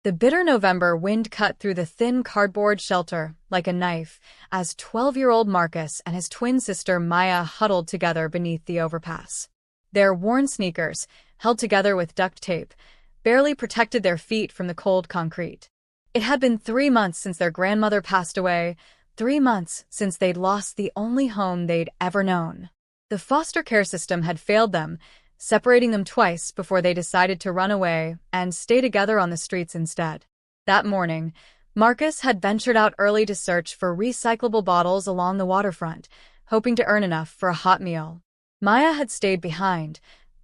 The bitter November wind cut through the thin cardboard shelter like a knife as 12-year-old Marcus and his twin sister Maya huddled together beneath the overpass. Their worn sneakers, held together with duct tape, barely protected their feet from the cold concrete. It had been 3 months since their grandmother passed away, 3 months since they'd lost the only home they'd ever known. The foster care system had failed them, separating them twice before they decided to run away and stay together on the streets instead. That morning, Marcus had ventured out early to search for recyclable bottles along the waterfront, hoping to earn enough for a hot meal. Maya had stayed behind,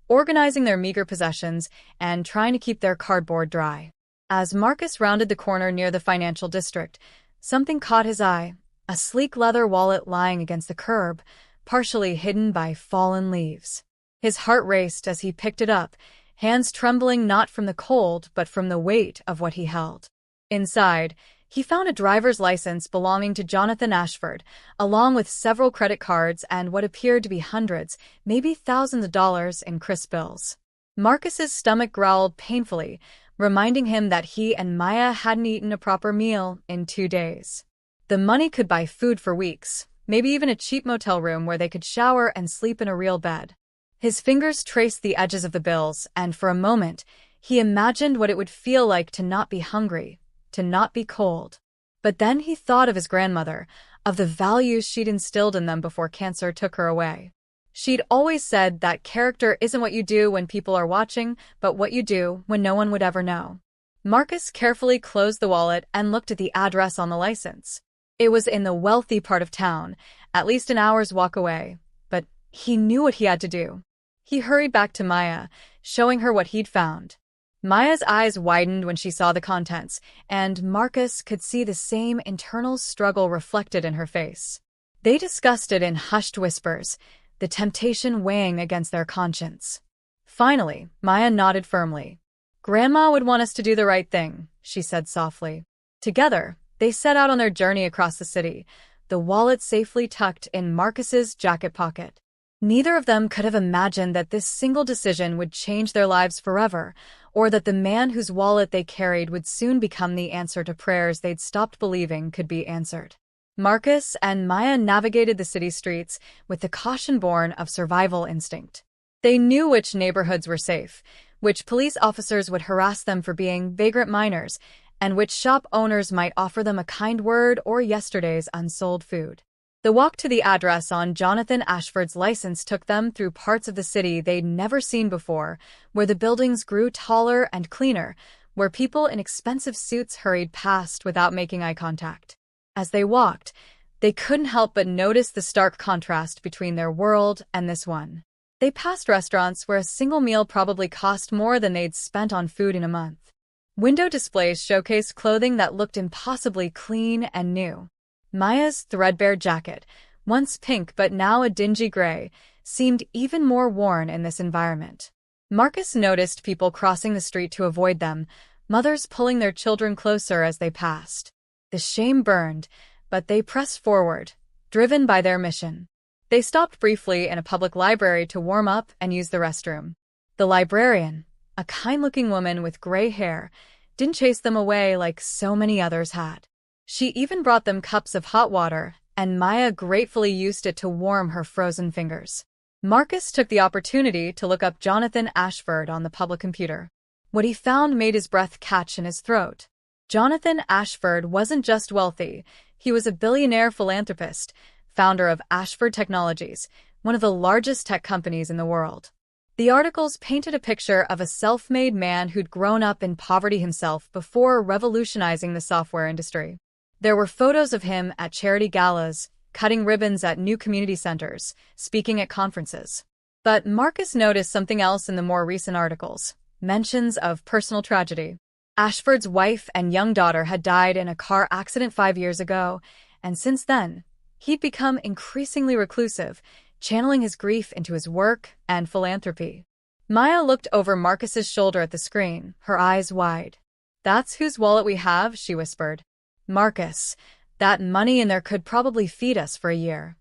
organizing their meager possessions and trying to keep their cardboard dry. As Marcus rounded the corner near the financial district, something caught his eye, a sleek leather wallet lying against the curb, partially hidden by fallen leaves. His heart raced as he picked it up, hands trembling not from the cold but from the weight of what he held. Inside, he found a driver's license belonging to Jonathan Ashford, along with several credit cards and what appeared to be hundreds, maybe thousands of dollars in crisp bills. Marcus's stomach growled painfully, reminding him that he and Maya hadn't eaten a proper meal in 2 days. The money could buy food for weeks, maybe even a cheap motel room where they could shower and sleep in a real bed. His fingers traced the edges of the bills, and for a moment, he imagined what it would feel like to not be hungry, to not be cold. But then he thought of his grandmother, of the values she'd instilled in them before cancer took her away. She'd always said that character isn't what you do when people are watching, but what you do when no one would ever know. Marcus carefully closed the wallet and looked at the address on the license. It was in the wealthy part of town, at least an hour's walk away, but he knew what he had to do. He hurried back to Maya, showing her what he'd found. Maya's eyes widened when she saw the contents, and Marcus could see the same internal struggle reflected in her face. They discussed it in hushed whispers, the temptation weighing against their conscience. Finally, Maya nodded firmly. "Grandma would want us to do the right thing," she said softly. Together, they set out on their journey across the city, the wallet safely tucked in Marcus's jacket pocket. Neither of them could have imagined that this single decision would change their lives forever, or that the man whose wallet they carried would soon become the answer to prayers they'd stopped believing could be answered. Marcus and Maya navigated the city streets with the caution born of survival instinct. They knew which neighborhoods were safe, which police officers would harass them for being vagrant minors, and which shop owners might offer them a kind word or yesterday's unsold food. The walk to the address on Jonathan Ashford's license took them through parts of the city they'd never seen before, where the buildings grew taller and cleaner, where people in expensive suits hurried past without making eye contact. As they walked, they couldn't help but notice the stark contrast between their world and this one. They passed restaurants where a single meal probably cost more than they'd spent on food in a month. Window displays showcased clothing that looked impossibly clean and new. Maya's threadbare jacket, once pink but now a dingy gray, seemed even more worn in this environment. Marcus noticed people crossing the street to avoid them, mothers pulling their children closer as they passed. The shame burned, but they pressed forward, driven by their mission. They stopped briefly in a public library to warm up and use the restroom. The librarian, a kind-looking woman with gray hair, didn't chase them away like so many others had. She even brought them cups of hot water, and Maya gratefully used it to warm her frozen fingers. Marcus took the opportunity to look up Jonathan Ashford on the public computer. What he found made his breath catch in his throat. Jonathan Ashford wasn't just wealthy, he was a billionaire philanthropist, founder of Ashford Technologies, one of the largest tech companies in the world. The articles painted a picture of a self-made man who'd grown up in poverty himself before revolutionizing the software industry. There were photos of him at charity galas, cutting ribbons at new community centers, speaking at conferences. But Marcus noticed something else in the more recent articles, mentions of personal tragedy. Ashford's wife and young daughter had died in a car accident 5 years ago, and since then, he'd become increasingly reclusive, channeling his grief into his work and philanthropy. Maya looked over Marcus's shoulder at the screen, her eyes wide. "That's whose wallet we have," she whispered. "Marcus, that money in there could probably feed us for a year."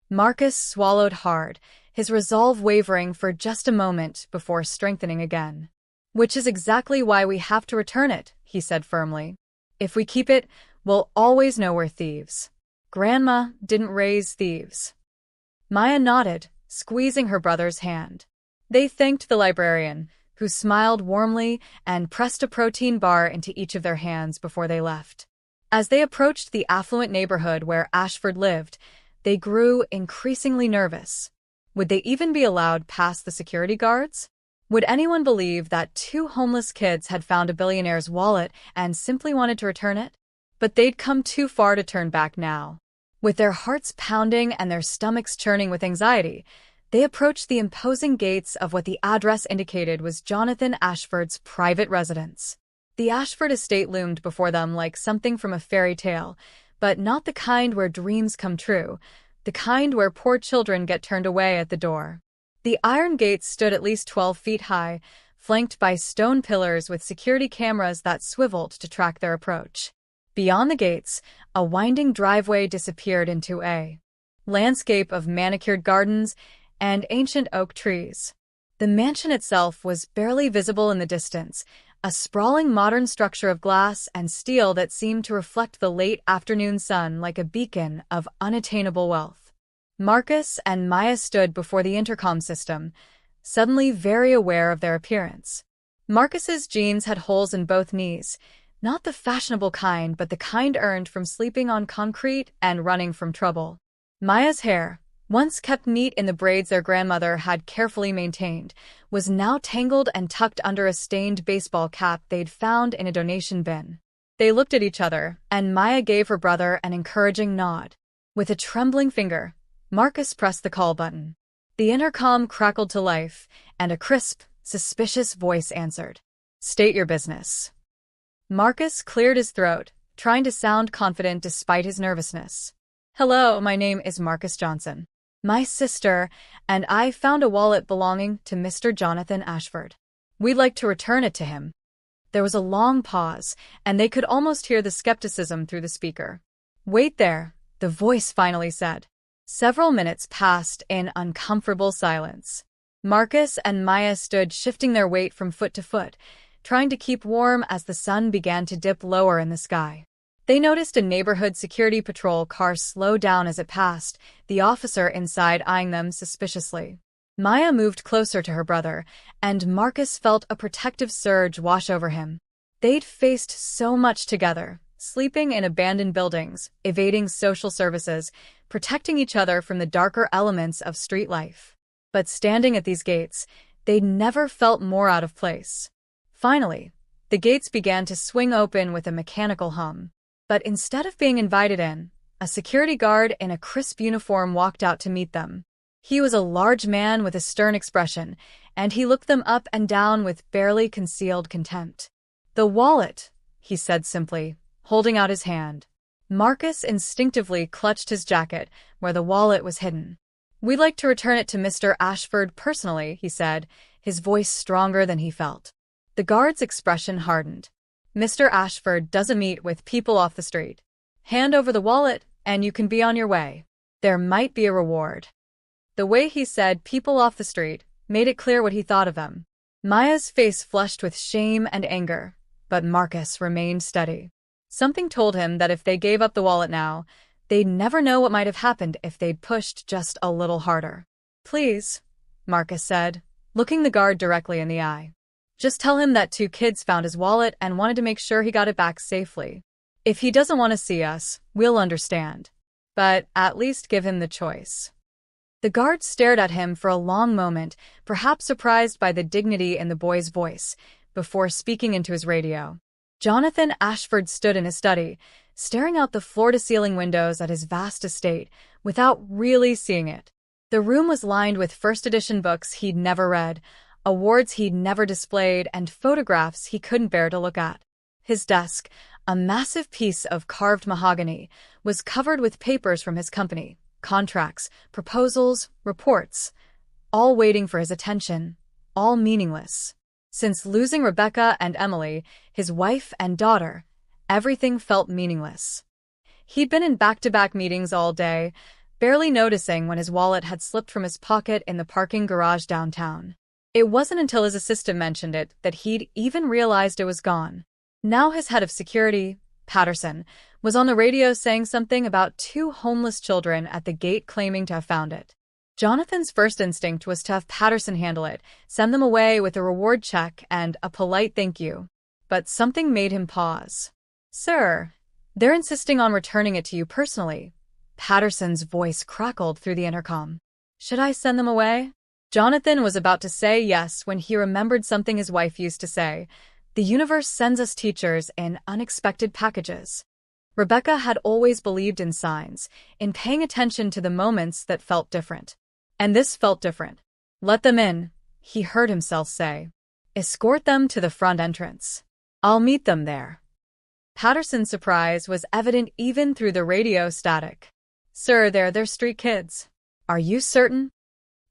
Marcus swallowed hard, his resolve wavering for just a moment before strengthening again. "Which is exactly why we have to return it," he said firmly. "If we keep it, we'll always know we're thieves. Grandma didn't raise thieves." Maya nodded, squeezing her brother's hand. They thanked the librarian, who smiled warmly and pressed a protein bar into each of their hands before they left. As they approached the affluent neighborhood where Ashford lived, they grew increasingly nervous. Would they even be allowed past the security guards? Would anyone believe that two homeless kids had found a billionaire's wallet and simply wanted to return it? But they'd come too far to turn back now. With their hearts pounding and their stomachs churning with anxiety, they approached the imposing gates of what the address indicated was Jonathan Ashford's private residence. The Ashford estate loomed before them like something from a fairy tale, but not the kind where dreams come true, the kind where poor children get turned away at the door. The iron gates stood at least 12 feet high, flanked by stone pillars with security cameras that swiveled to track their approach. Beyond the gates, a winding driveway disappeared into a landscape of manicured gardens and ancient oak trees. The mansion itself was barely visible in the distance, a sprawling modern structure of glass and steel that seemed to reflect the late afternoon sun like a beacon of unattainable wealth. Marcus and Maya stood before the intercom system, suddenly very aware of their appearance. Marcus's jeans had holes in both knees, not the fashionable kind, but the kind earned from sleeping on concrete and running from trouble. Maya's hair, once kept neat in the braids their grandmother had carefully maintained, was now tangled and tucked under a stained baseball cap they'd found in a donation bin. They looked at each other, and Maya gave her brother an encouraging nod. With a trembling finger, Marcus pressed the call button. The intercom crackled to life, and a crisp, suspicious voice answered. "State your business." Marcus cleared his throat, trying to sound confident despite his nervousness. "Hello, my name is Marcus Johnson. My sister and I found a wallet belonging to Mr. Jonathan Ashford. We'd like to return it to him." There was a long pause, and they could almost hear the skepticism through the speaker. "Wait there," the voice finally said. Several minutes passed in uncomfortable silence. Marcus and Maya stood shifting their weight from foot to foot, trying to keep warm as the sun began to dip lower in the sky. They noticed a neighborhood security patrol car slow down as it passed, the officer inside eyeing them suspiciously. Maya moved closer to her brother, and Marcus felt a protective surge wash over him. They'd faced so much together, sleeping in abandoned buildings, evading social services, protecting each other from the darker elements of street life. But standing at these gates, they'd never felt more out of place. Finally, the gates began to swing open with a mechanical hum. But instead of being invited in, a security guard in a crisp uniform walked out to meet them. He was a large man with a stern expression, and he looked them up and down with barely concealed contempt. "The wallet," he said simply, holding out his hand. Marcus instinctively clutched his jacket, where the wallet was hidden. "We'd like to return it to Mr. Ashford personally," he said, his voice stronger than he felt. The guard's expression hardened. "Mr. Ashford doesn't meet with people off the street. Hand over the wallet, and you can be on your way. There might be a reward." The way he said "people off the street" made it clear what he thought of them. Maya's face flushed with shame and anger, but Marcus remained steady. Something told him that if they gave up the wallet now, they'd never know what might have happened if they'd pushed just a little harder. "Please," Marcus said, looking the guard directly in the eye. "Just tell him that two kids found his wallet and wanted to make sure he got it back safely. If he doesn't want to see us, we'll understand. But at least give him the choice." The guard stared at him for a long moment, perhaps surprised by the dignity in the boy's voice, before speaking into his radio. Jonathan Ashford stood in his study, staring out the floor-to-ceiling windows at his vast estate, without really seeing it. The room was lined with first-edition books he'd never read, awards he'd never displayed, and photographs he couldn't bear to look at. His desk, a massive piece of carved mahogany, was covered with papers from his company, contracts, proposals, reports, all waiting for his attention, all meaningless. Since losing Rebecca and Emily, his wife and daughter, everything felt meaningless. He'd been in back-to-back meetings all day, barely noticing when his wallet had slipped from his pocket in the parking garage downtown. It wasn't until his assistant mentioned it that he'd even realized it was gone. Now his head of security, Patterson, was on the radio saying something about two homeless children at the gate claiming to have found it. Jonathan's first instinct was to have Patterson handle it, send them away with a reward check and a polite thank you. But something made him pause. "Sir, they're insisting on returning it to you personally." Patterson's voice crackled through the intercom. "Should I send them away?" Jonathan was about to say yes when he remembered something his wife used to say. The universe sends us teachers in unexpected packages. Rebecca had always believed in signs, in paying attention to the moments that felt different. And this felt different. "Let them in," he heard himself say. "Escort them to the front entrance. I'll meet them there." Patterson's surprise was evident even through the radio static. "Sir, they're street kids." "Are you certain?"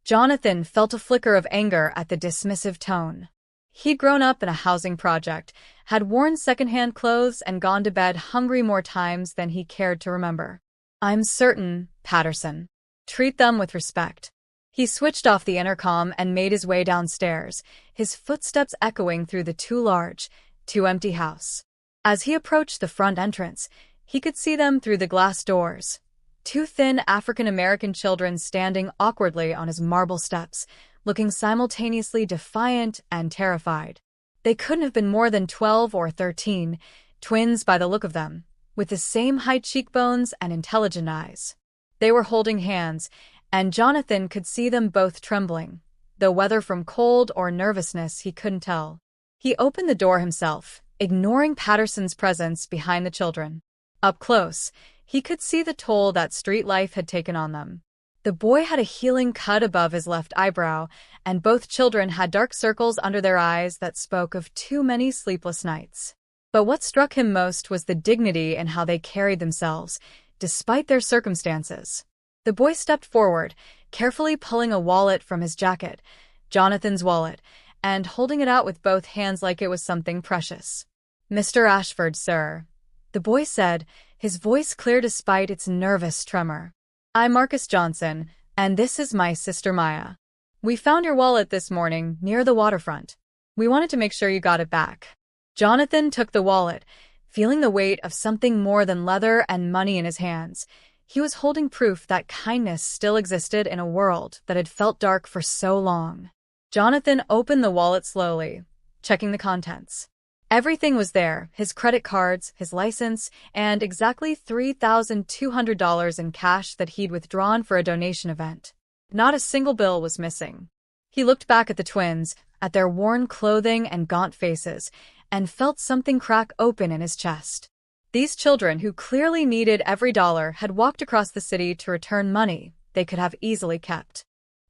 Jonathan felt a flicker of anger at the dismissive tone. He'd grown up in a housing project, had worn secondhand clothes and gone to bed hungry more times than he cared to remember. "I'm certain, Patterson. Treat them with respect." He switched off the intercom and made his way downstairs, his footsteps echoing through the too empty house. As he approached the front entrance, he could see them through the glass doors. Two thin African-American children standing awkwardly on his marble steps, looking simultaneously defiant and terrified. They couldn't have been more than 12 or 13, twins by the look of them, with the same high cheekbones and intelligent eyes. They were holding hands, and Jonathan could see them both trembling, though whether from cold or nervousness he couldn't tell. He opened the door himself, ignoring Patterson's presence behind the children. Up close, he could see the toll that street life had taken on them. The boy had a healing cut above his left eyebrow, and both children had dark circles under their eyes that spoke of too many sleepless nights. But what struck him most was the dignity in how they carried themselves, despite their circumstances. The boy stepped forward, carefully pulling a wallet from his jacket, Jonathan's wallet, and holding it out with both hands like it was something precious. "Mr. Ashford, sir," the boy said, his voice clear despite its nervous tremor. "I'm Marcus Johnson, and this is my sister Maya. We found your wallet this morning near the waterfront. We wanted to make sure you got it back." Jonathan took the wallet, feeling the weight of something more than leather and money in his hands. He was holding proof that kindness still existed in a world that had felt dark for so long. Jonathan opened the wallet slowly, checking the contents. Everything was there, his credit cards, his license, and exactly $3,200 in cash that he'd withdrawn for a donation event. Not a single bill was missing. He looked back at the twins, at their worn clothing and gaunt faces, and felt something crack open in his chest. These children, who clearly needed every dollar, had walked across the city to return money they could have easily kept.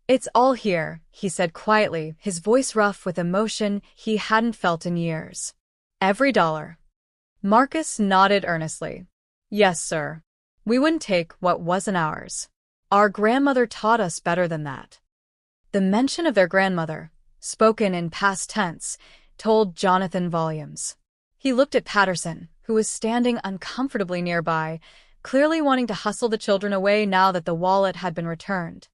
"It's all here," he said quietly, his voice rough with emotion he hadn't felt in years. "Every dollar." Marcus nodded earnestly. "Yes, sir. We wouldn't take what wasn't ours. Our grandmother taught us better than that." The mention of their grandmother, spoken in past tense, told Jonathan volumes. He looked at Patterson, who was standing uncomfortably nearby, clearly wanting to hustle the children away now that the wallet had been returned.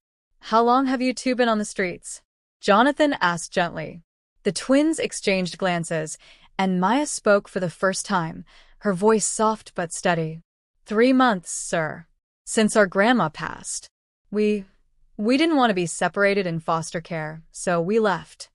"How long have you two been on the streets?" Jonathan asked gently. The twins exchanged glances, and Maya spoke for the first time, her voice soft but steady. 3 months, sir. Since our grandma passed. We didn't want to be separated in foster care, so we left."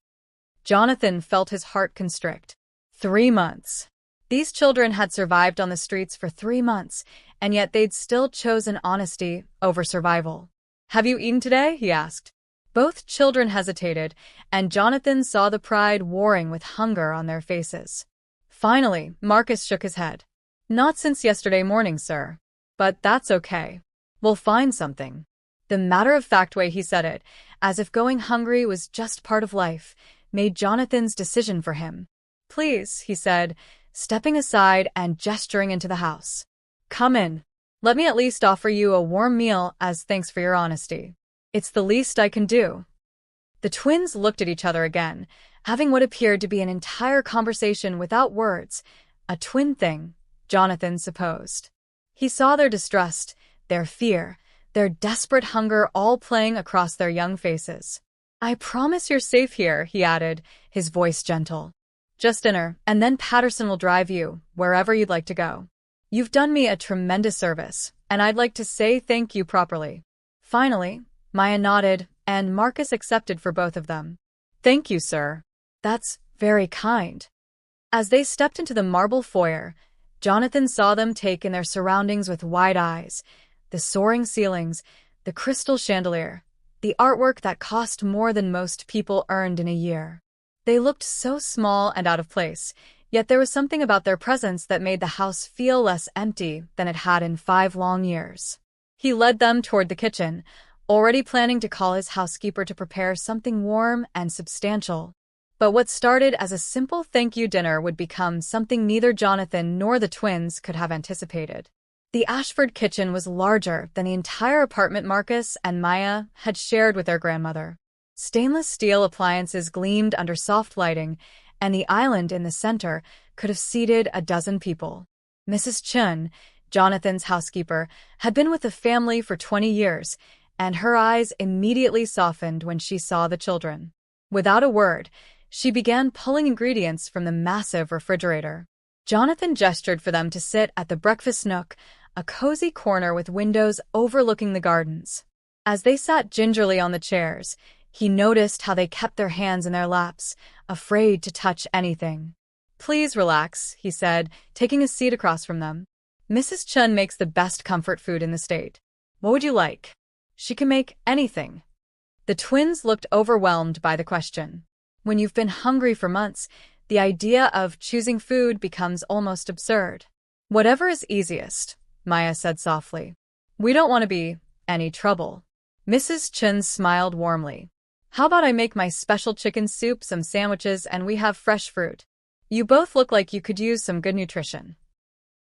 Jonathan felt his heart constrict. 3 months. These children had survived on the streets for 3 months, and yet they'd still chosen honesty over survival. "Have you eaten today?" he asked. Both children hesitated, and Jonathan saw the pride warring with hunger on their faces. Finally, Marcus shook his head. "Not since yesterday morning, sir. But that's okay. We'll find something." The matter-of-fact way he said it, as if going hungry was just part of life, made Jonathan's decision for him. "Please," he said, stepping aside and gesturing into the house. "Come in. Let me at least offer you a warm meal as thanks for your honesty. It's the least I can do." The twins looked at each other again, having what appeared to be an entire conversation without words, a twin thing, Jonathan supposed. He saw their distrust, their fear, their desperate hunger all playing across their young faces. "I promise you're safe here," he added, his voice gentle. Just dinner, and then Patterson will drive you wherever you'd like to go. You've done me a tremendous service, and I'd like to say thank you properly." Finally, Maya nodded, and Marcus accepted for both of them. "Thank you, sir. That's very kind." As they stepped into the marble foyer, Jonathan saw them take in their surroundings with wide eyes. The soaring ceilings, the crystal chandelier, the artwork that cost more than most people earned in a year. They looked so small and out of place, yet there was something about their presence that made the house feel less empty than it had in 5 long years. He led them toward the kitchen, already planning to call his housekeeper to prepare something warm and substantial. But what started as a simple thank you dinner would become something neither Jonathan nor the twins could have anticipated. The Ashford kitchen was larger than the entire apartment Marcus and Maya had shared with their grandmother. Stainless steel appliances gleamed under soft lighting, and the island in the center could have seated a dozen people. Mrs. Chun, Jonathan's housekeeper, had been with the family for 20 years, and her eyes immediately softened when she saw the children. Without a word, she began pulling ingredients from the massive refrigerator. Jonathan gestured for them to sit at the breakfast nook, a cozy corner with windows overlooking the gardens. As they sat gingerly on the chairs, he noticed how they kept their hands in their laps, afraid to touch anything. "Please relax," he said, taking a seat across from them. "Mrs. Chun makes the best comfort food in the state. What would you like?" "She can make anything." The twins looked overwhelmed by the question. When you've been hungry for months, the idea of choosing food becomes almost absurd. "Whatever is easiest," Maya said softly. "We don't want to be any trouble." Mrs. Chun smiled warmly. "How about I make my special chicken soup, some sandwiches, and we have fresh fruit? You both look like you could use some good nutrition."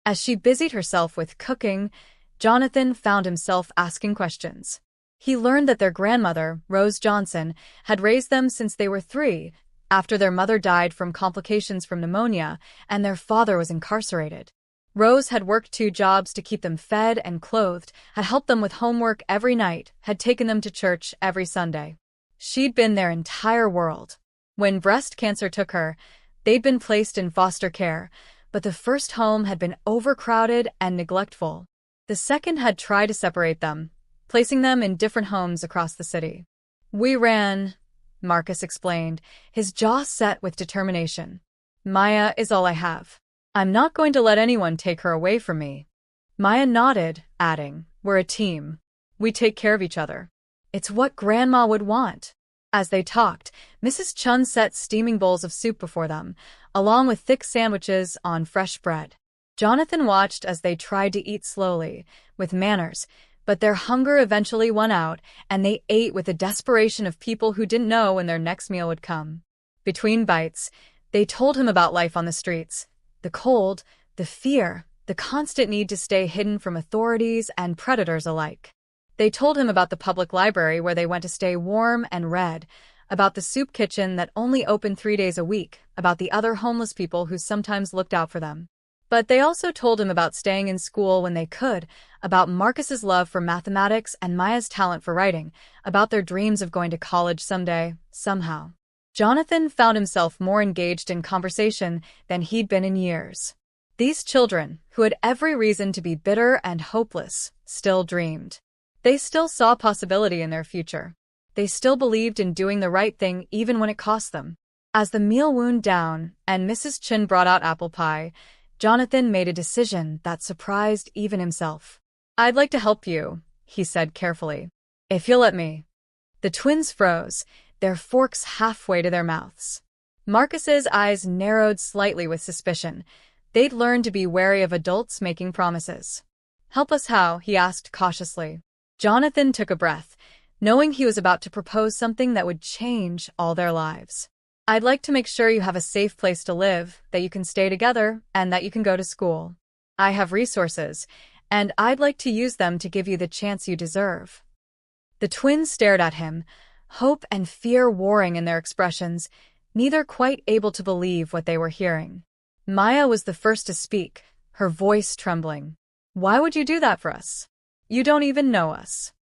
As she busied herself with cooking, Jonathan found himself asking questions. He learned that their grandmother, Rose Johnson, had raised them since they were 3, after their mother died from complications from pneumonia and their father was incarcerated. Rose had worked 2 jobs to keep them fed and clothed, had helped them with homework every night, had taken them to church every Sunday. She'd been their entire world. When breast cancer took her, they'd been placed in foster care, but the first home had been overcrowded and neglectful. The second had tried to separate them, placing them in different homes across the city. "We ran," Marcus explained, his jaw set with determination. "Maya is all I have. I'm not going to let anyone take her away from me." Maya nodded, adding, "We're a team. We take care of each other. It's what Grandma would want." As they talked, Mrs. Chun set steaming bowls of soup before them, along with thick sandwiches on fresh bread. Jonathan watched as they tried to eat slowly, with manners, but their hunger eventually won out, and they ate with the desperation of people who didn't know when their next meal would come. Between bites, they told him about life on the streets, the cold, the fear, the constant need to stay hidden from authorities and predators alike. They told him about the public library where they went to stay warm and read, about the soup kitchen that only opened 3 days a week, about the other homeless people who sometimes looked out for them. But they also told him about staying in school when they could, about Marcus's love for mathematics and Maya's talent for writing, about their dreams of going to college someday, somehow. Jonathan found himself more engaged in conversation than he'd been in years. These children, who had every reason to be bitter and hopeless, still dreamed. They still saw possibility in their future. They still believed in doing the right thing even when it cost them. As the meal wound down and Mrs. Chin brought out apple pie, Jonathan made a decision that surprised even himself. "I'd like to help you," he said carefully, "if you'll let me." The twins froze, their forks halfway to their mouths. Marcus's eyes narrowed slightly with suspicion. They'd learned to be wary of adults making promises. "Help us how?" he asked cautiously. Jonathan took a breath, knowing he was about to propose something that would change all their lives. "I'd like to make sure you have a safe place to live, that you can stay together, and that you can go to school. I have resources, and I'd like to use them to give you the chance you deserve." The twins stared at him, hope and fear warring in their expressions, neither quite able to believe what they were hearing. Maya was the first to speak, her voice trembling. "Why would you do that for us? You don't even know us."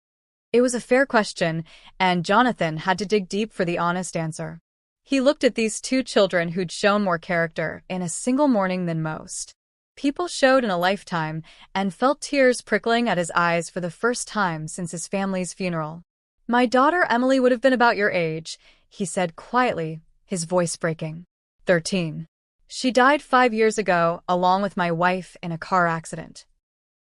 It was a fair question, and Jonathan had to dig deep for the honest answer. He looked at these two children who'd shown more character in a single morning than most. People showed in a lifetime, and felt tears prickling at his eyes for the first time since his family's funeral. "My daughter Emily would have been about your age," he said quietly, his voice breaking. 13. "She died 5 years ago, along with my wife, in a car accident."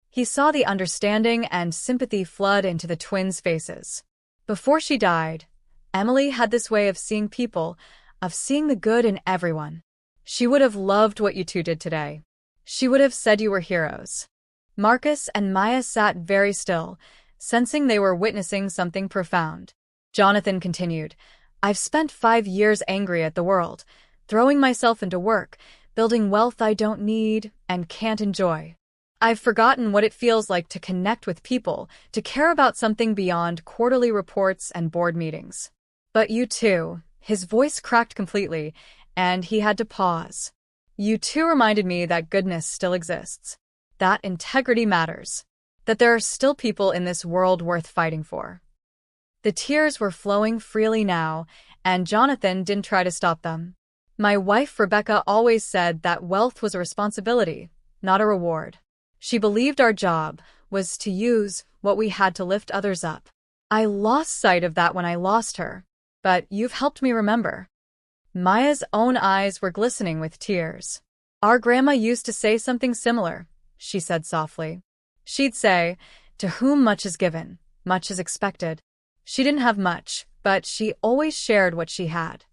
He saw the understanding and sympathy flood into the twins' faces. Before she died, Emily had this way of seeing people, of seeing the good in everyone. "She would have loved what you two did today. She would have said you were heroes." Marcus and Maya sat very still, sensing they were witnessing something profound. Jonathan continued, "I've spent 5 years angry at the world, throwing myself into work, building wealth I don't need and can't enjoy. I've forgotten what it feels like to connect with people, to care about something beyond quarterly reports and board meetings. But you two," his voice cracked completely, and he had to pause. "You two reminded me that goodness still exists, that integrity matters, that there are still people in this world worth fighting for." The tears were flowing freely now, and Jonathan didn't try to stop them. "My wife Rebecca always said that wealth was a responsibility, not a reward. She believed our job was to use what we had to lift others up. I lost sight of that when I lost her, but you've helped me remember." Maya's own eyes were glistening with tears. "Our grandma used to say something similar," she said softly. "She'd say, 'To whom much is given, much is expected.' She didn't have much, but she always shared what she had."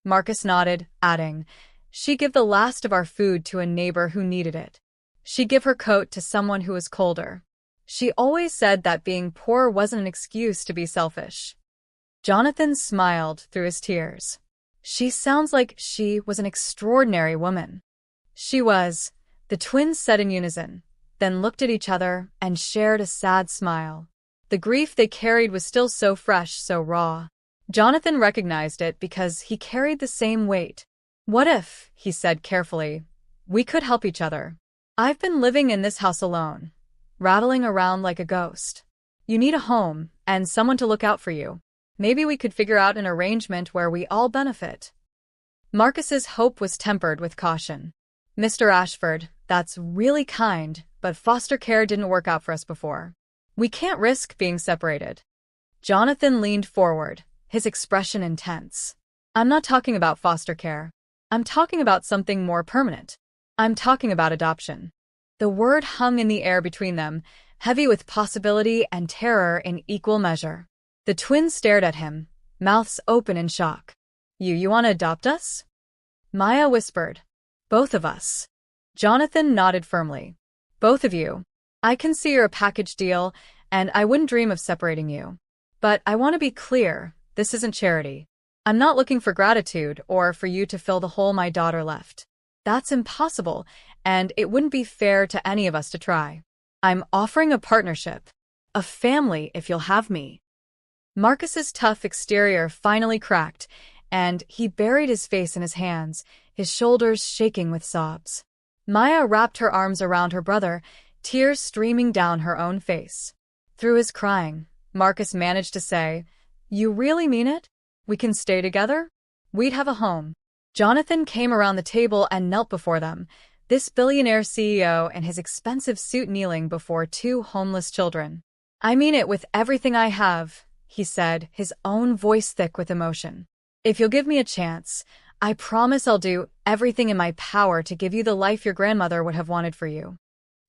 Marcus nodded, adding, "She'd give the last of our food to a neighbor who needed it. She'd give her coat to someone who was colder. She always said that being poor wasn't an excuse to be selfish." Jonathan smiled through his tears. "She sounds like she was an extraordinary woman." "She was," the twins said in unison, then looked at each other and shared a sad smile. The grief they carried was still so fresh, so raw. Jonathan recognized it because he carried the same weight. "What if," he said carefully, "we could help each other? I've been living in this house alone, rattling around like a ghost. You need a home and someone to look out for you. Maybe we could figure out an arrangement where we all benefit." Marcus's hope was tempered with caution. "Mr. Ashford, that's really kind, but foster care didn't work out for us before. We can't risk being separated." Jonathan leaned forward, his expression intense. "I'm not talking about foster care. I'm talking about something more permanent. I'm talking about adoption." The word hung in the air between them, heavy with possibility and terror in equal measure. The twins stared at him, mouths open in shock. You want to adopt us?" Maya whispered. "Both of us." Jonathan nodded firmly. "Both of you. I can see you're a package deal, and I wouldn't dream of separating you. But I want to be clear, this isn't charity. I'm not looking for gratitude or for you to fill the hole my daughter left. That's impossible, and it wouldn't be fair to any of us to try. I'm offering a partnership, a family if you'll have me." Marcus's tough exterior finally cracked, and he buried his face in his hands, his shoulders shaking with sobs. Maya wrapped her arms around her brother, tears streaming down her own face. Through his crying, Marcus managed to say, "You really mean it? We can stay together? We'd have a home." Jonathan came around the table and knelt before them, this billionaire CEO in his expensive suit kneeling before two homeless children. "I mean it with everything I have," he said, his own voice thick with emotion. "If you'll give me a chance, I promise I'll do everything in my power to give you the life your grandmother would have wanted for you."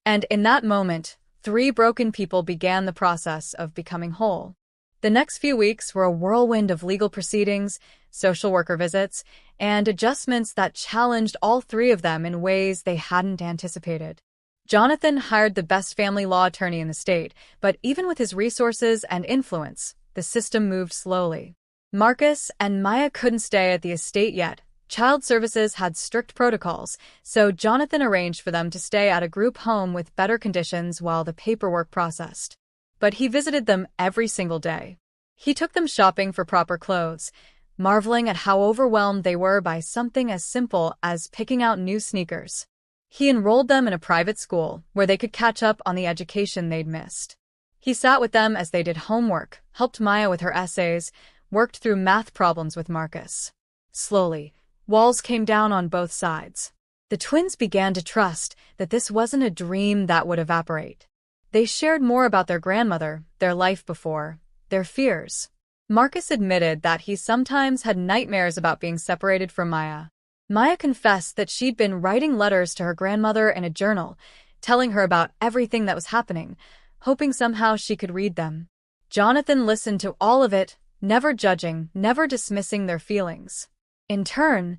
And in that moment, 3 broken people began the process of becoming whole. The next few weeks were a whirlwind of legal proceedings, social worker visits, and adjustments that challenged all 3 of them in ways they hadn't anticipated. Jonathan hired the best family law attorney in the state, but even with his resources and influence, the system moved slowly. Marcus and Maya couldn't stay at the estate yet. Child services had strict protocols, so Jonathan arranged for them to stay at a group home with better conditions while the paperwork processed. But he visited them every single day. He took them shopping for proper clothes, marveling at how overwhelmed they were by something as simple as picking out new sneakers. He enrolled them in a private school where they could catch up on the education they'd missed. He sat with them as they did homework, helped Maya with her essays, worked through math problems with Marcus. Slowly, walls came down on both sides. The twins began to trust that this wasn't a dream that would evaporate. They shared more about their grandmother, their life before, their fears. Marcus admitted that he sometimes had nightmares about being separated from Maya. Maya confessed that she'd been writing letters to her grandmother in a journal, telling her about everything that was happening, hoping somehow she could read them. Jonathan listened to all of it, never judging, never dismissing their feelings. In turn,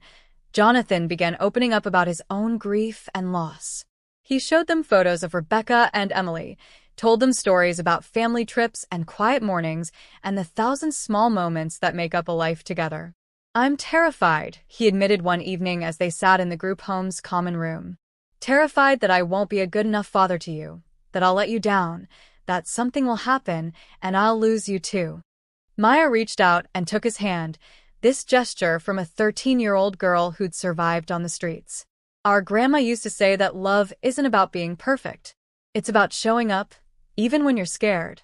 Jonathan began opening up about his own grief and loss. He showed them photos of Rebecca and Emily, told them stories about family trips and quiet mornings and the thousand small moments that make up a life together. "I'm terrified," he admitted one evening as they sat in the group home's common room. "Terrified that I won't be a good enough father to you, that I'll let you down, that something will happen and I'll lose you too." Maya reached out and took his hand, this gesture from a 13-year-old girl who'd survived on the streets. "Our grandma used to say that love isn't about being perfect. It's about showing up, even when you're scared."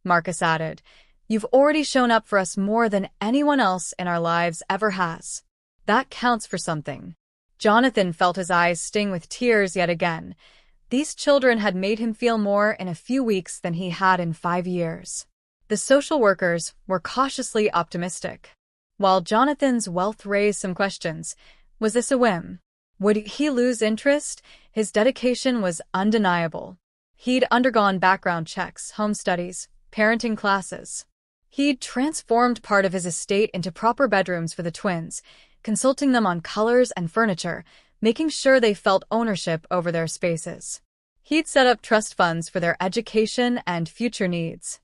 Marcus added, "You've already shown up for us more than anyone else in our lives ever has. That counts for something." Jonathan felt his eyes sting with tears yet again. These children had made him feel more in a few weeks than he had in 5 years. The social workers were cautiously optimistic. While Jonathan's wealth raised some questions, was this a whim? Would he lose interest? His dedication was undeniable. He'd undergone background checks, home studies, parenting classes. He'd transformed part of his estate into proper bedrooms for the twins, consulting them on colors and furniture, making sure they felt ownership over their spaces. He'd set up trust funds for their education and future needs.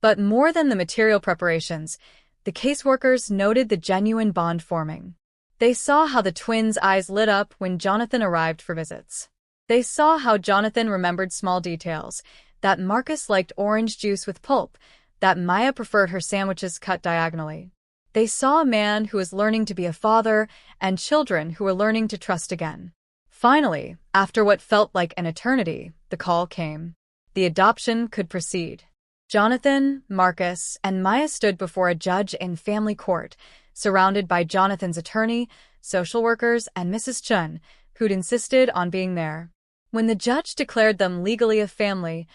But more than the material preparations, the caseworkers noted the genuine bond forming. They saw how the twins' eyes lit up when Jonathan arrived for visits. They saw how Jonathan remembered small details, that Marcus liked orange juice with pulp, that Maya preferred her sandwiches cut diagonally. They saw a man who was learning to be a father and children who were learning to trust again. Finally, after what felt like an eternity, the call came. The adoption could proceed. Jonathan, Marcus, and Maya stood before a judge in family court, surrounded by Jonathan's attorney, social workers, and Mrs. Chun, who'd insisted on being there. When the judge declared them legally a family,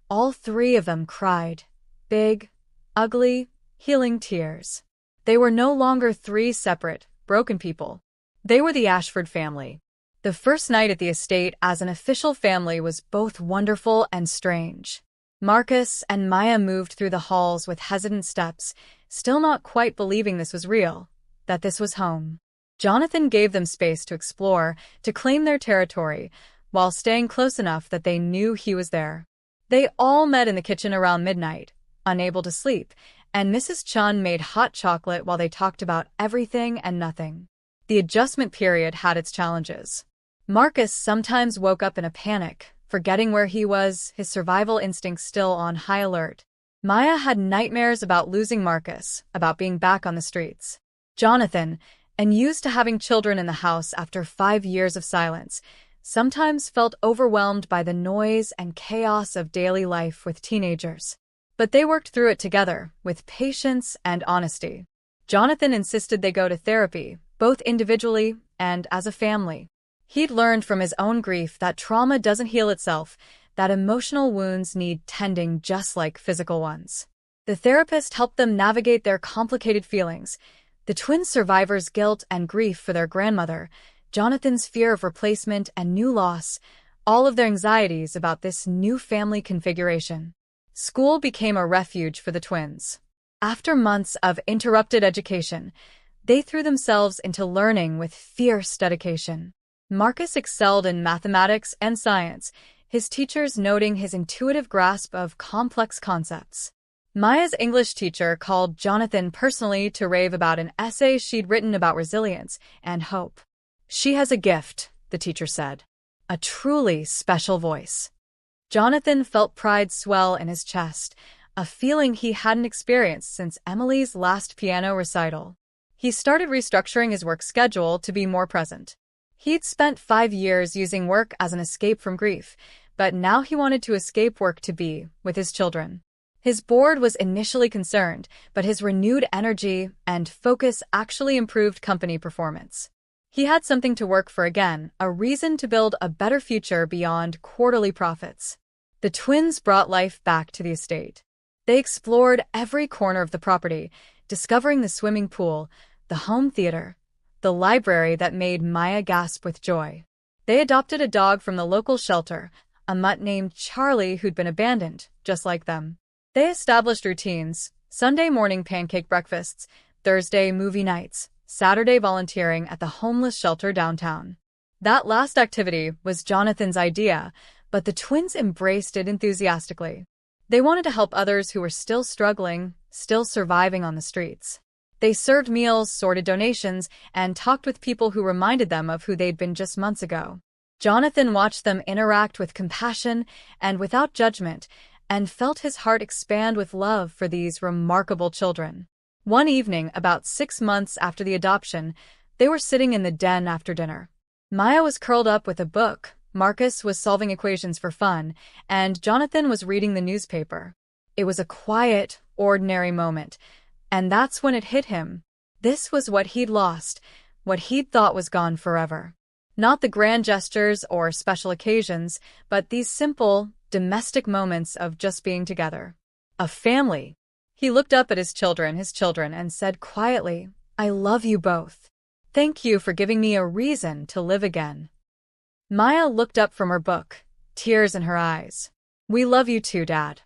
all three of them cried. Big, ugly, healing tears. They were no longer three separate, broken people. They were the Ashford family. The first night at the estate as an official family was both wonderful and strange. Marcus and Maya moved through the halls with hesitant steps, still not quite believing this was real, that this was home. Jonathan gave them space to explore, to claim their territory, while staying close enough that they knew he was there. They all met in the kitchen around midnight, unable to sleep, and Mrs. Chun made hot chocolate while they talked about everything and nothing. The adjustment period had its challenges. Marcus sometimes woke up in a panic, forgetting where he was, his survival instincts still on high alert. Maya had nightmares about losing Marcus, about being back on the streets. Jonathan, unused to having children in the house after 5 years of silence, sometimes felt overwhelmed by the noise and chaos of daily life with teenagers. But they worked through it together, with patience and honesty. Jonathan insisted they go to therapy, both individually and as a family. He'd learned from his own grief that trauma doesn't heal itself, that emotional wounds need tending just like physical ones. The therapist helped them navigate their complicated feelings, the twin survivors' guilt and grief for their grandmother, Jonathan's fear of replacement and new loss, all of their anxieties about this new family configuration. School became a refuge for the twins. After months of interrupted education, they threw themselves into learning with fierce dedication. Marcus excelled in mathematics and science, his teachers noting his intuitive grasp of complex concepts. Maya's English teacher called Jonathan personally to rave about an essay she'd written about resilience and hope. "She has a gift," the teacher said. "A truly special voice." Jonathan felt pride swell in his chest, a feeling he hadn't experienced since Emily's last piano recital. He started restructuring his work schedule to be more present. He'd spent 5 years using work as an escape from grief, but now he wanted to escape work to be with his children. His board was initially concerned, but his renewed energy and focus actually improved company performance. He had something to work for again, a reason to build a better future beyond quarterly profits. The twins brought life back to the estate. They explored every corner of the property, discovering the swimming pool, the home theater, the library that made Maya gasp with joy. They adopted a dog from the local shelter, a mutt named Charlie who'd been abandoned, just like them. They established routines: Sunday morning pancake breakfasts, Thursday movie nights, Saturday volunteering at the homeless shelter downtown. That last activity was Jonathan's idea, but the twins embraced it enthusiastically. They wanted to help others who were still struggling, still surviving on the streets. They served meals, sorted donations, and talked with people who reminded them of who they'd been just months ago. Jonathan watched them interact with compassion and without judgment, and felt his heart expand with love for these remarkable children. One evening, about 6 months after the adoption, they were sitting in the den after dinner. Maya was curled up with a book, Marcus was solving equations for fun, and Jonathan was reading the newspaper. It was a quiet, ordinary moment, and that's when it hit him. This was what he'd lost, what he'd thought was gone forever. Not the grand gestures or special occasions, but these simple, domestic moments of just being together. A family. He looked up at his children, and said quietly, "I love you both. Thank you for giving me a reason to live again." Maya looked up from her book, tears in her eyes. "We love you too, Dad."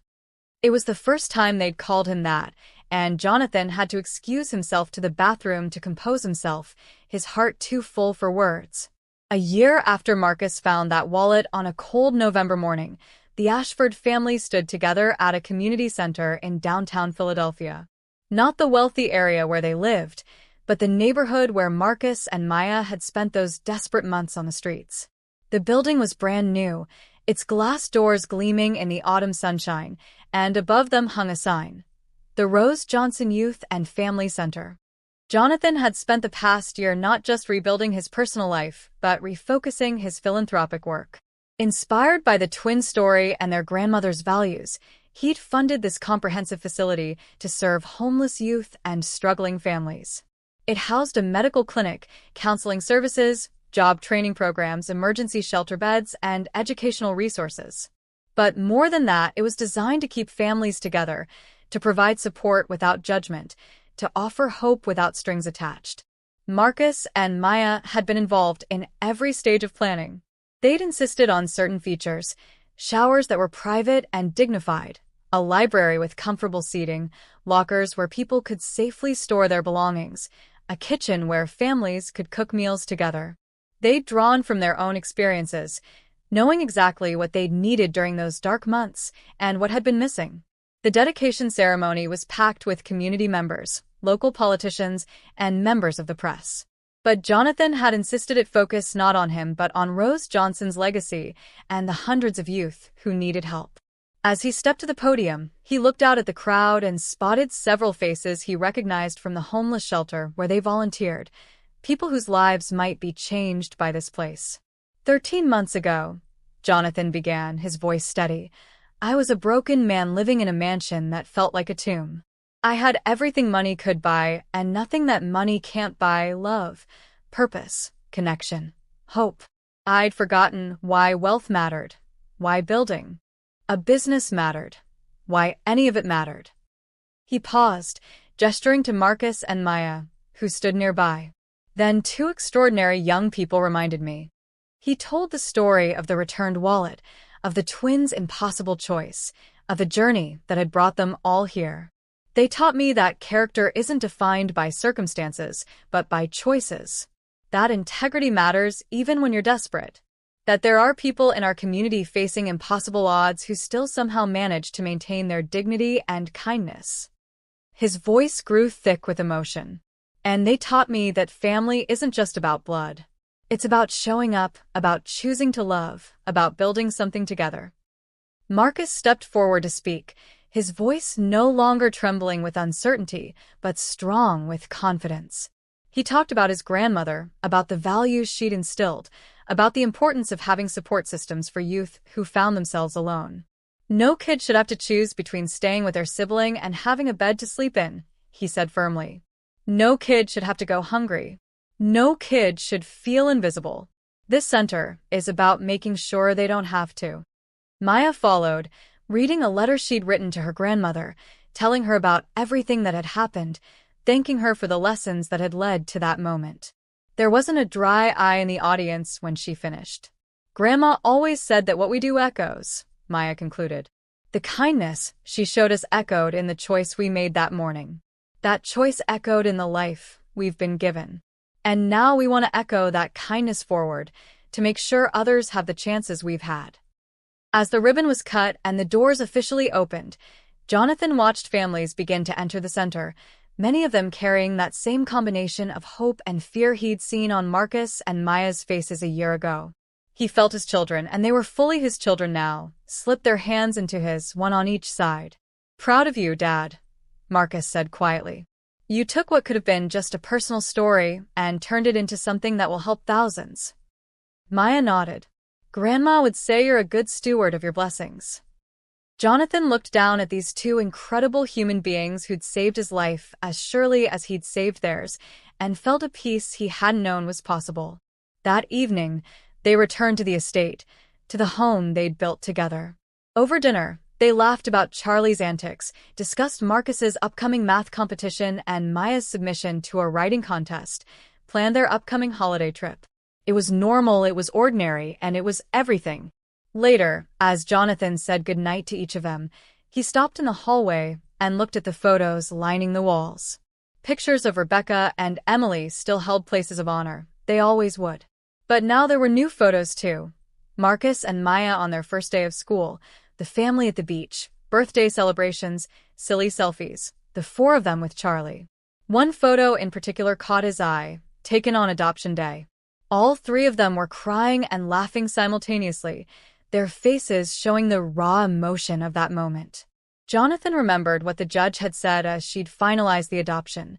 It was the first time they'd called him that, and Jonathan had to excuse himself to the bathroom to compose himself, his heart too full for words. A year after Marcus found that wallet on a cold November morning, the Ashford family stood together at a community center in downtown Philadelphia. Not the wealthy area where they lived, but the neighborhood where Marcus and Maya had spent those desperate months on the streets. The building was brand new, its glass doors gleaming in the autumn sunshine, and above them hung a sign: the Rose Johnson Youth and Family Center. Jonathan had spent the past year not just rebuilding his personal life, but refocusing his philanthropic work. Inspired by the twin story and their grandmother's values, he'd funded this comprehensive facility to serve homeless youth and struggling families. It housed a medical clinic, counseling services, job training programs, emergency shelter beds, and educational resources. But more than that, it was designed to keep families together, to provide support without judgment, to offer hope without strings attached. Marcus and Maya had been involved in every stage of planning. They'd insisted on certain features: showers that were private and dignified, a library with comfortable seating, lockers where people could safely store their belongings, a kitchen where families could cook meals together. They'd drawn from their own experiences, knowing exactly what they'd needed during those dark months and what had been missing. The dedication ceremony was packed with community members, local politicians, and members of the press. But Jonathan had insisted it focus not on him but on Rose Johnson's legacy and the hundreds of youth who needed help. As he stepped to the podium, he looked out at the crowd and spotted several faces he recognized from the homeless shelter where they volunteered, people whose lives might be changed by this place. 13 months ago, Jonathan began, his voice steady, I was a broken man living in a mansion that felt like a tomb. I had everything money could buy and nothing that money can't buy: love, purpose, connection, hope. I'd forgotten why wealth mattered, why building a business mattered, why any of it mattered. He paused, gesturing to Marcus and Maya, who stood nearby. Then 2 extraordinary young people reminded me. He told the story of the returned wallet, of the twins' impossible choice, of the journey that had brought them all here. They taught me that character isn't defined by circumstances, but by choices. That integrity matters even when you're desperate. That there are people in our community facing impossible odds who still somehow manage to maintain their dignity and kindness. His voice grew thick with emotion. And they taught me that family isn't just about blood. It's about showing up, about choosing to love, about building something together. Marcus stepped forward to speak, his voice no longer trembling with uncertainty, but strong with confidence. He talked about his grandmother, about the values she'd instilled, about the importance of having support systems for youth who found themselves alone. No kid should have to choose between staying with their sibling and having a bed to sleep in, he said firmly. No kid should have to go hungry. No kid should feel invisible. This center is about making sure they don't have to. Maya followed, reading a letter she'd written to her grandmother, telling her about everything that had happened, thanking her for the lessons that had led to that moment. There wasn't a dry eye in the audience when she finished. Grandma always said that what we do echoes, Maya concluded. The kindness she showed us echoed in the choice we made that morning. That choice echoed in the life we've been given. And now we want to echo that kindness forward to make sure others have the chances we've had. As the ribbon was cut and the doors officially opened, Jonathan watched families begin to enter the center, many of them carrying that same combination of hope and fear he'd seen on Marcus and Maya's faces a year ago. He felt his children, and they were fully his children now, slipped their hands into his, one on each side. "Proud of you, Dad," Marcus said quietly. "You took what could have been just a personal story and turned it into something that will help thousands." Maya nodded. "Grandma would say you're a good steward of your blessings." Jonathan looked down at these two incredible human beings who'd saved his life as surely as he'd saved theirs, and felt a peace he hadn't known was possible. That evening, they returned to the estate, to the home they'd built together. Over dinner, they laughed about Charlie's antics, discussed Marcus's upcoming math competition and Maya's submission to a writing contest, planned their upcoming holiday trip. It was normal, it was ordinary, and it was everything. Later, as Jonathan said goodnight to each of them, he stopped in the hallway and looked at the photos lining the walls. Pictures of Rebecca and Emily still held places of honor. They always would. But now there were new photos too. Marcus and Maya on their first day of school, the family at the beach, birthday celebrations, silly selfies, the four of them with Charlie. One photo in particular caught his eye, taken on adoption day. All three of them were crying and laughing simultaneously, their faces showing the raw emotion of that moment. Jonathan remembered what the judge had said as she'd finalized the adoption.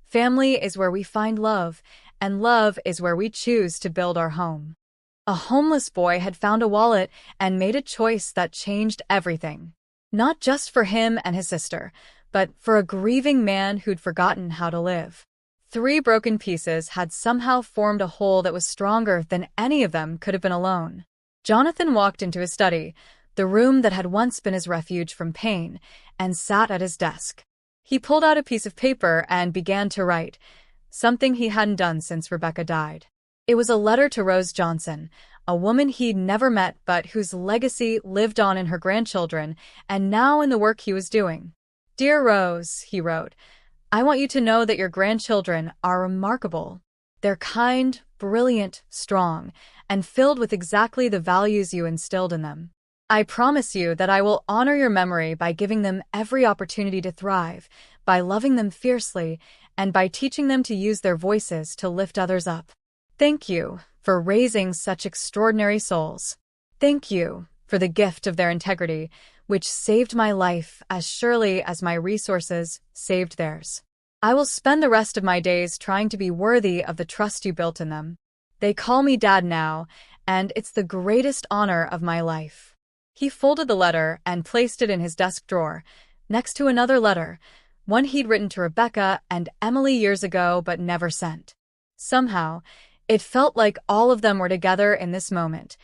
Family is where we find love, and love is where we choose to build our home. A homeless boy had found a wallet and made a choice that changed everything. Not just for him and his sister, but for a grieving man who'd forgotten how to live. 3 broken pieces had somehow formed a whole that was stronger than any of them could have been alone. Jonathan walked into his study, the room that had once been his refuge from pain, and sat at his desk. He pulled out a piece of paper and began to write, something he hadn't done since Rebecca died. It was a letter to Rose Johnson, a woman he'd never met but whose legacy lived on in her grandchildren and now in the work he was doing. "Dear Rose," he wrote, "I want you to know that your grandchildren are remarkable. They're kind, brilliant, strong, and filled with exactly the values you instilled in them. I promise you that I will honor your memory by giving them every opportunity to thrive, by loving them fiercely, and by teaching them to use their voices to lift others up. Thank you for raising such extraordinary souls. Thank you for the gift of their integrity, which saved my life as surely as my resources saved theirs. I will spend the rest of my days trying to be worthy of the trust you built in them. They call me Dad now, and it's the greatest honor of my life." He folded the letter and placed it in his desk drawer, next to another letter, one he'd written to Rebecca and Emily years ago but never sent. Somehow, it felt like all of them were together in this moment.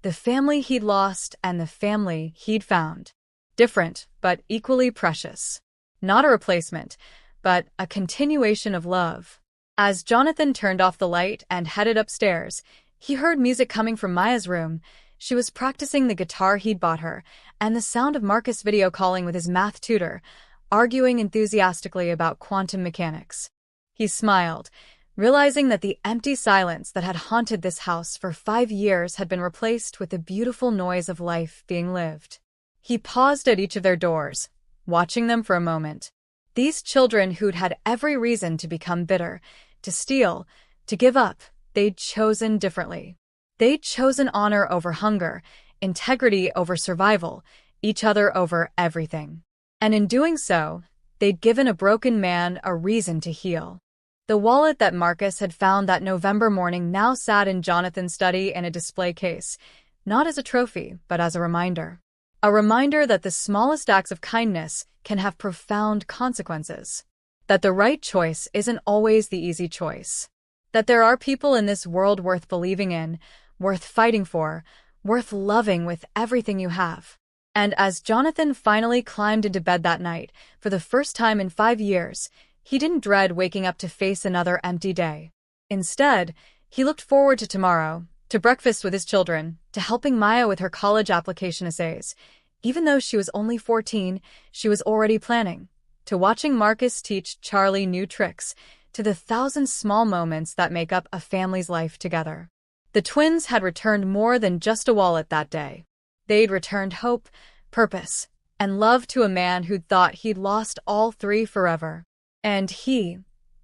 The family he'd lost and the family he'd found. Different, but equally precious. Not a replacement, but a continuation of love. As Jonathan turned off the light and headed upstairs, he heard music coming from Maya's room. She was practicing the guitar he'd bought her, and the sound of Marcus video calling with his math tutor, arguing enthusiastically about quantum mechanics. He smiled, realizing that the empty silence that had haunted this house for 5 years had been replaced with the beautiful noise of life being lived. He paused at each of their doors, watching them for a moment. These children who'd had every reason to become bitter, to steal, to give up, they'd chosen differently. They'd chosen honor over hunger, integrity over survival, each other over everything. And in doing so, they'd given a broken man a reason to heal. The wallet that Marcus had found that November morning now sat in Jonathan's study in a display case, not as a trophy, but as a reminder. A reminder that the smallest acts of kindness can have profound consequences. That the right choice isn't always the easy choice. That there are people in this world worth believing in, worth fighting for, worth loving with everything you have. And as Jonathan finally climbed into bed that night, for the first time in 5 years, he didn't dread waking up to face another empty day. Instead, he looked forward to tomorrow, to breakfast with his children, to helping Maya with her college application essays. Even though she was only 14, she was already planning. To watching Marcus teach Charlie new tricks, to the 1,000 small moments that make up a family's life together. The twins had returned more than just a wallet that day. They'd returned hope, purpose, and love to a man who'd thought he'd lost all three forever. And he,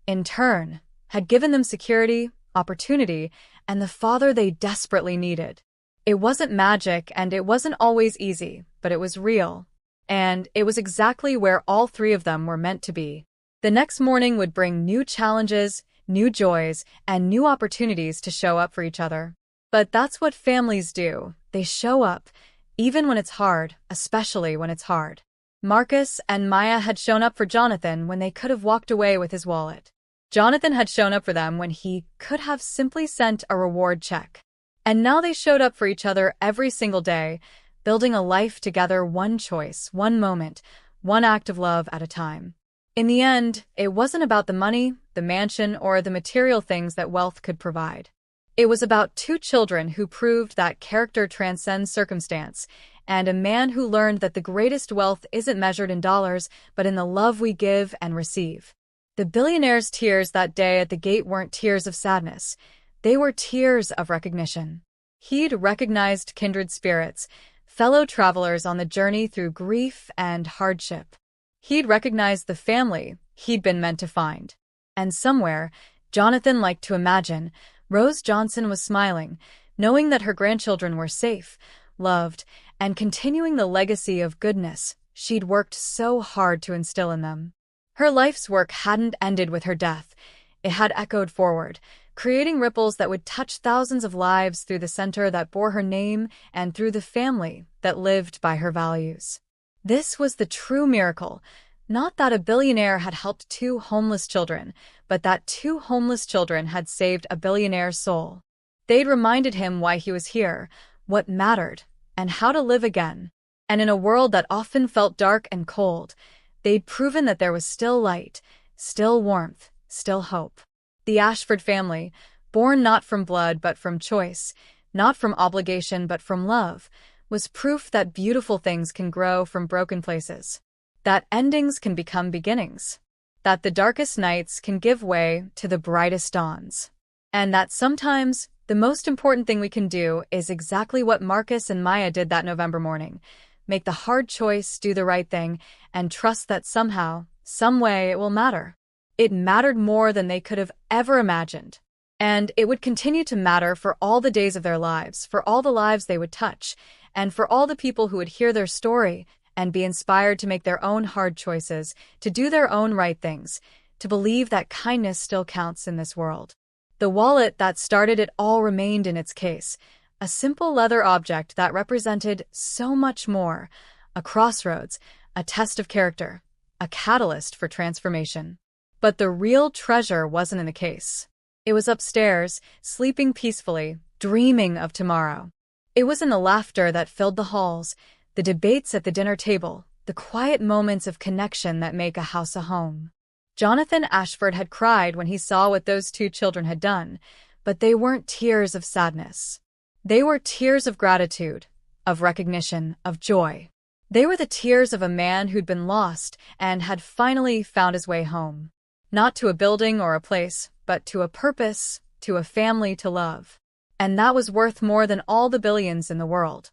in turn, had given them security, opportunity, and the father they desperately needed. It wasn't magic, and it wasn't always easy, but it was real. And it was exactly where all three of them were meant to be. The next morning would bring new challenges, new joys, and new opportunities to show up for each other. But that's what families do. They show up, even when it's hard, especially when it's hard. Marcus and Maya had shown up for Jonathan when they could have walked away with his wallet. Jonathan had shown up for them when he could have simply sent a reward check. And now they showed up for each other every single day, building a life together, one choice, one moment, one act of love at a time. In the end, it wasn't about the money, the mansion, or the material things that wealth could provide. It was about two children who proved that character transcends circumstance, and a man who learned that the greatest wealth isn't measured in dollars, but in the love we give and receive. The billionaire's tears that day at the gate weren't tears of sadness. They were tears of recognition. He'd recognized kindred spirits, fellow travelers on the journey through grief and hardship. He'd recognized the family he'd been meant to find. And somewhere, Jonathan liked to imagine, Rose Johnson was smiling, knowing that her grandchildren were safe, loved, and continuing the legacy of goodness she'd worked so hard to instill in them. Her life's work hadn't ended with her death. It had echoed forward, creating ripples that would touch thousands of lives through the center that bore her name and through the family that lived by her values. This was the true miracle, not that a billionaire had helped 2 homeless children, but that 2 homeless children had saved a billionaire's soul. They'd reminded him why he was here, what mattered, and how to live again. And in a world that often felt dark and cold, they'd proven that there was still light, still warmth, still hope. The Ashford family, born not from blood but from choice, not from obligation but from love, was proof that beautiful things can grow from broken places. That endings can become beginnings. That the darkest nights can give way to the brightest dawns. And that sometimes, the most important thing we can do is exactly what Marcus and Maya did that November morning. Make the hard choice, do the right thing, and trust that somehow, some way it will matter. It mattered more than they could have ever imagined. And it would continue to matter for all the days of their lives, for all the lives they would touch, and for all the people who would hear their story and be inspired to make their own hard choices, to do their own right things, to believe that kindness still counts in this world. The wallet that started it all remained in its case, a simple leather object that represented so much more, a crossroads, a test of character, a catalyst for transformation. But the real treasure wasn't in the case. It was upstairs, sleeping peacefully, dreaming of tomorrow. It was in the laughter that filled the halls, the debates at the dinner table, the quiet moments of connection that make a house a home. Jonathan Ashford had cried when he saw what those 2 children had done, but they weren't tears of sadness. They were tears of gratitude, of recognition, of joy. They were the tears of a man who'd been lost and had finally found his way home. Not to a building or a place, but to a purpose, to a family to love. And that was worth more than all the billions in the world.